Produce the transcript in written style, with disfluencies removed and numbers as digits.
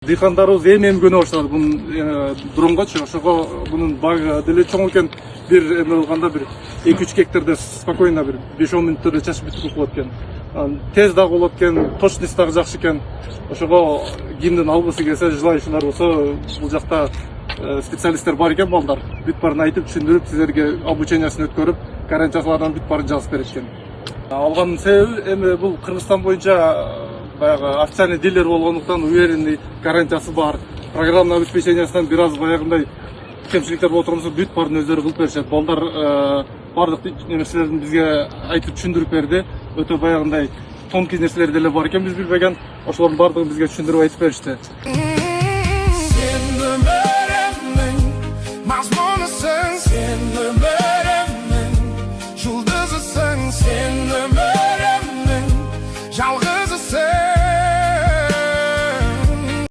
Дыйкандарыбыз эми көнө баштады бунун дронгочу. Ошого бунун багы деле чоң экен. Бир эме болгондо бир 2-3 гектарда спокойно бир 5-10 мүнөттөрдө чачып бүтүп болот экен. Тез дагы болот экен, точность дагы жакшы экен. Ошого кимдин алгысы келсе, желающийлар болсо, бул жакта специалисттер бар экен, балдар. Бүт барын айтып, түшүндүрүп, силерге обучениясын өткөрүп, гарантиясылардан бүт барын жазып берет экен. Алган себеби эми бул Кыргызстан боюнча баягы официальный дилер болгондуктан уверенный гарантиясы бар. Программный обеспечениясынан бир аз баягындай кемчиликтер боло турган болсо бүт барын өздөрү кылып беришет. Балдар бардык нерселерин бизге айтып түшүндүрүп берди. Өтө баягындай тонкий нерселер деле бар экен, биз билбеген. Ошолордун бардыгын бизге түшүндүрүп айтып беришти.